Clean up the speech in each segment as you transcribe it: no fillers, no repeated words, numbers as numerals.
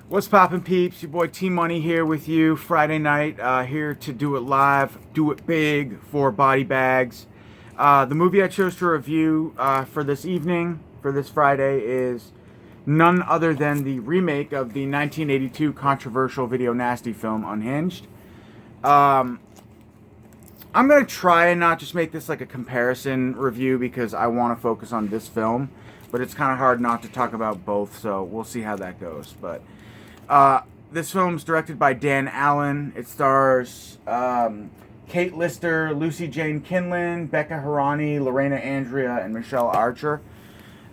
What's poppin', peeps? Your boy T-Money here with you Friday night, here to do it live, do it big for body bags. The movie I chose to review for this evening, for this Friday, is none other than the remake of the 1982 controversial video nasty film Unhinged. I'm going to try and not just make this like a comparison review because I want to focus on this film, but it's kind of hard not to talk about both, so we'll see how that goes. But this film's directed by Dan Allen. It stars Kate Lister, Lucy Jane Kinlan, Becca Harani, Lorena Andrea, and Michelle Archer.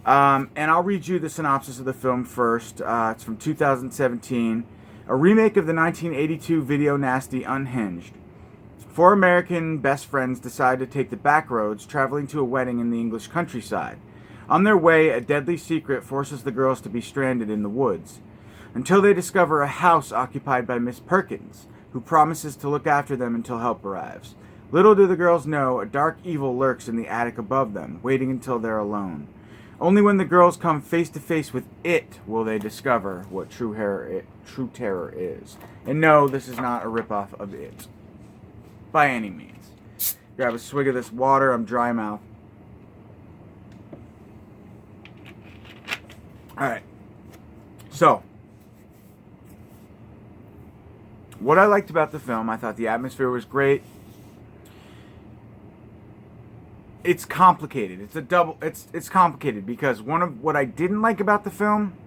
And I'll read you the synopsis of the film first. It's from 2017, a remake of the 1982 video nasty Unhinged. Four American best friends decide to take the back roads, traveling to a wedding in the English countryside. On their way, a deadly secret forces the girls to be stranded in the woods, until they discover a house occupied by Miss Perkins, who promises to look after them until help arrives. Little do the girls know, a dark evil lurks in the attic above them, waiting until they're alone. Only when the girls come face to face with it will they discover what true terror is. And no, this is not a ripoff of It, by any means. Grab a swig of this water. I'm dry mouth. Alright. So, what I liked about the film, I thought the atmosphere was great. It's complicated. It's complicated because one of what I didn't like about the film,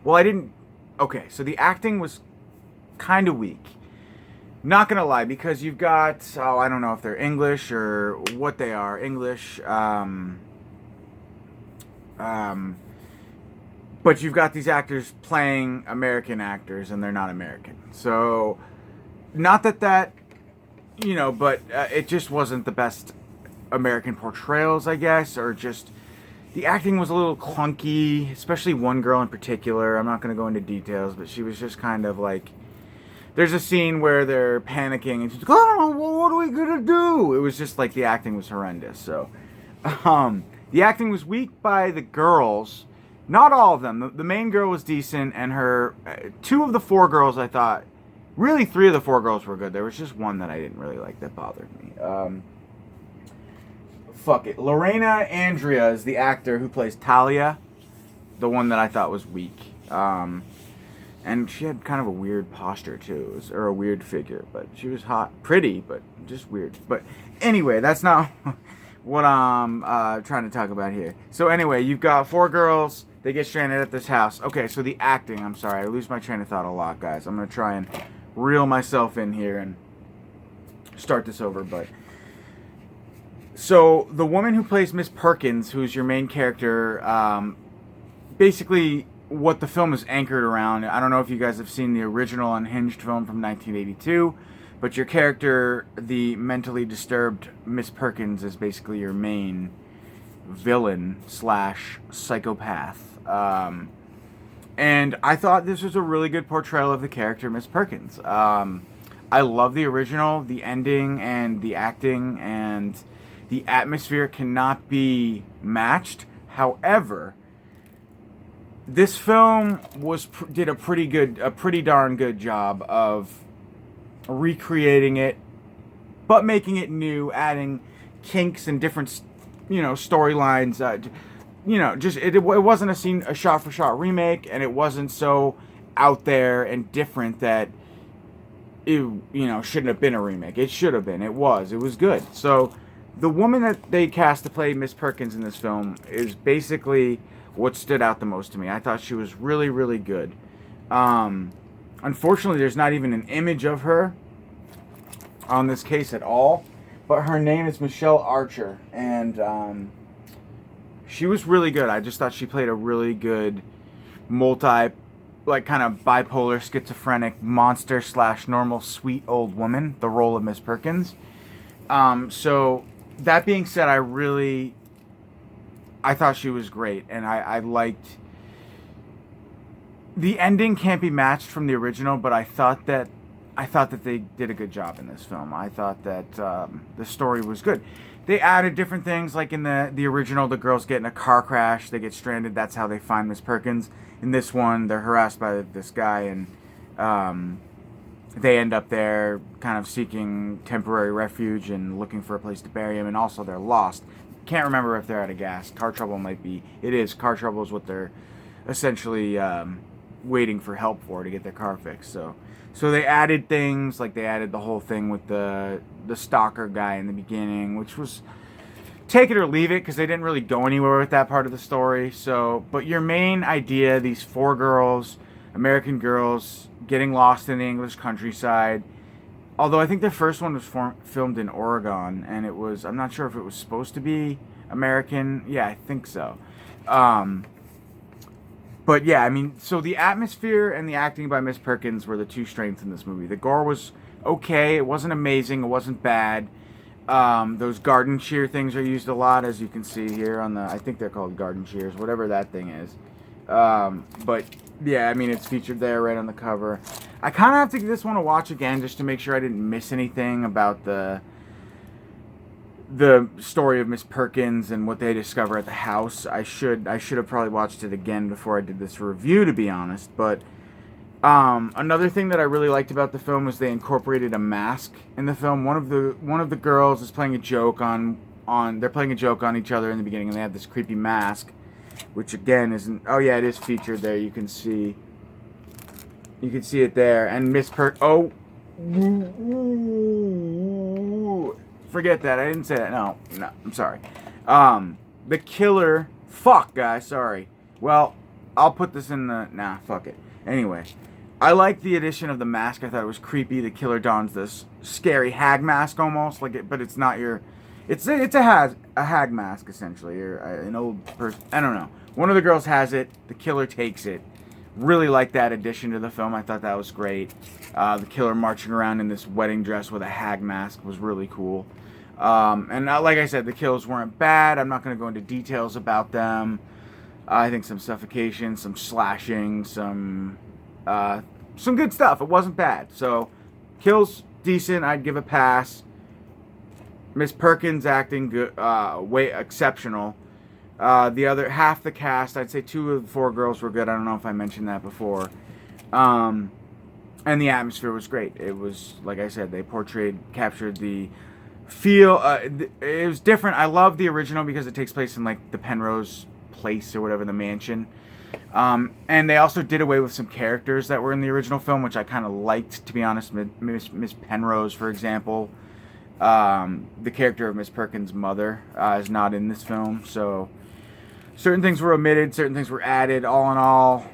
okay, so the acting was kind of weak. Not gonna lie, because you've got, I don't know if they're English or what they are, English, but you've got these actors playing American actors, and they're not American. So, not that, but it just wasn't the best American portrayals, I guess, or just, the acting was a little clunky, especially one girl in particular. I'm not going to go into details, but she was just kind of like, there's a scene where they're panicking, and she's like, oh, what are we going to do? It was just like, the acting was horrendous. So, the acting was weak by the girls. Not all of them. The main girl was decent, and her two of the four girls, I thought, really three of the four girls were good. There was just one that I didn't really like that bothered me. Fuck it. Lorena Andrea is the actor who plays Talia, the one that I thought was weak. And she had kind of a weird posture too, or a weird figure, but she was hot, pretty, but just weird. But anyway, that's not what I'm trying to talk about here. So anyway, you've got four girls. They get stranded at this house. Okay, so the acting, I'm sorry, I lose my train of thought a lot, guys. I'm going to try and reel myself in here and start this over. But so the woman who plays Miss Perkins, who's your main character, basically what the film is anchored around, I don't know if you guys have seen the original Unhinged film from 1982, but your character, the mentally disturbed Miss Perkins, is basically your main villain / psychopath. And I thought this was a really good portrayal of the character Miss Perkins. I love the original, the ending, and the acting, and the atmosphere cannot be matched. However, this film did a pretty darn good job of recreating it, but making it new, adding kinks and different, storylines. It wasn't a shot-for-shot remake, and it wasn't so out there and different that it, shouldn't have been a remake. It should have been. It was good. So the woman that they cast to play Miss Perkins in this film is basically what stood out the most to me. I thought she was really, really good. Unfortunately, there's not even an image of her on this case at all, but her name is Michelle Archer, and she was really good. I just thought she played a really good kind of bipolar, schizophrenic monster / normal sweet old woman, the role of Miss Perkins. So that being said, I thought she was great, and I liked the ending. Can't be matched from the original, but I thought that I thought that they did a good job in this film. I thought that the story was good. They added different things, like in the original, the girls get in a car crash, they get stranded. That's how they find Miss Perkins. In this one, they're harassed by this guy, and they end up there kind of seeking temporary refuge and looking for a place to bury him, and also they're lost. Can't remember if they're out of gas. Car trouble might be. It is. Car trouble is what they're essentially waiting for help for to get their car fixed. So they added things, like they added the whole thing with the stalker guy in the beginning, which was take it or leave it, because they didn't really go anywhere with that part of the story. So, but your main idea, these 4 girls, American girls, getting lost in the English countryside. Although I think the first one was filmed in Oregon, and it was, I'm not sure if it was supposed to be American. Yeah, I think so. But yeah, I mean, so the atmosphere and the acting by Miss Perkins were the 2 strengths in this movie. The gore was okay. It wasn't amazing. It wasn't bad. Those garden shear things are used a lot, as you can see here on the, I think they're called garden shears, whatever that thing is. But yeah, I mean, it's featured there right on the cover. I kind of have to give this one a watch again just to make sure I didn't miss anything about the story of Miss Perkins and what they discover at the house. I should have probably watched it again before I did this review, to be honest. But another thing that I really liked about the film was they incorporated a mask in the film. One of the girls is playing a joke on they're playing a joke on each other in the beginning, and they have this creepy mask, which again isn't. Oh yeah, it is featured there. You can see it there. And Miss forget that. I didn't say that. No, I'm sorry. The killer. Fuck, guys. Sorry. Well, I'll put this in the. Nah, fuck it. Anyway, I like the addition of the mask. I thought it was creepy. The killer dons this scary hag mask almost, like it, but it's not your. It's a hag mask essentially, or an old person. I don't know. One of the girls has it. The killer takes it. Really like that addition to the film. I thought that was great. The killer marching around in this wedding dress with a hag mask was really cool. And like I said, the kills weren't bad. I'm not going to go into details about them. I think some suffocation, some slashing, some good stuff. It wasn't bad. So, kills decent. I'd give a pass. Miss Perkins acting good, way exceptional. The other half the cast, I'd say 2 of the 4 girls were good. I don't know if I mentioned that before. And the atmosphere was great. It was, like I said, they captured the feel. It was different. I love the original because it takes place in like the Penrose place or whatever, the mansion. And they also did away with some characters that were in the original film, which I kind of liked, to be honest. Miss Penrose, for example. The character of Miss Perkins' mother is not in this film, so certain things were omitted, certain things were added. All in all,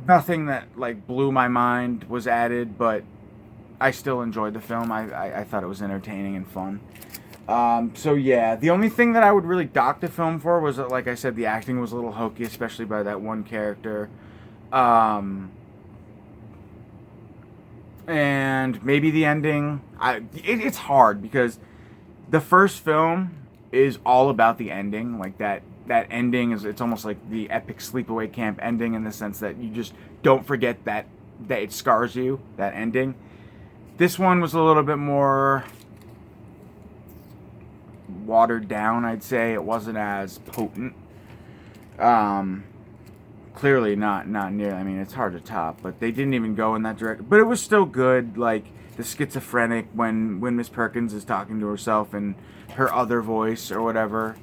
nothing that like blew my mind was added, but I still enjoyed the film. I thought it was entertaining and fun. So yeah, the only thing that I would really dock the film for was that, like I said, the acting was a little hokey, especially by that one character. And maybe the ending. It's hard because the first film is all about the ending. Like that ending it's almost like the epic sleepaway camp ending, in the sense that you just don't forget that it scars you, that ending. This one was a little bit more watered down, I'd say. It wasn't as potent. Clearly not near. I mean, it's hard to top, but they didn't even go in that direction. But it was still good. Like the schizophrenic when Miss Perkins is talking to herself and her other voice or whatever,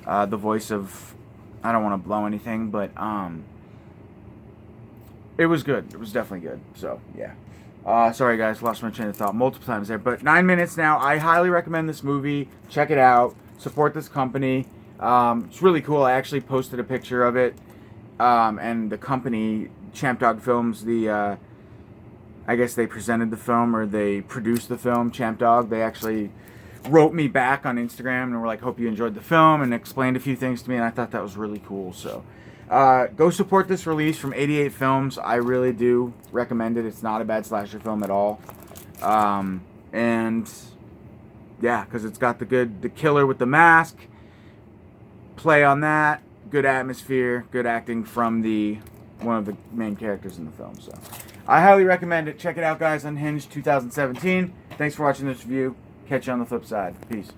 the voice of, I don't want to blow anything, but it was good. It was definitely good. So yeah. Sorry guys, lost my train of thought multiple times there. But 9 minutes now. I highly recommend this movie. Check it out. Support this company. It's really cool. I actually posted a picture of it. And the company, Champ Dog Films, I guess they presented the film, or they produced the film, Champ Dog. They actually wrote me back on Instagram and were like, hope you enjoyed the film, and explained a few things to me, and I thought that was really cool. So go support this release from 88 Films. I really do recommend it. It's not a bad slasher film at all. And yeah, because it's got the killer with the mask, play on that, good atmosphere, good acting from one of the main characters in the film. So I highly recommend it. Check it out, guys. Unhinged 2017. Thanks for watching this review. Catch you on the flip side. Peace.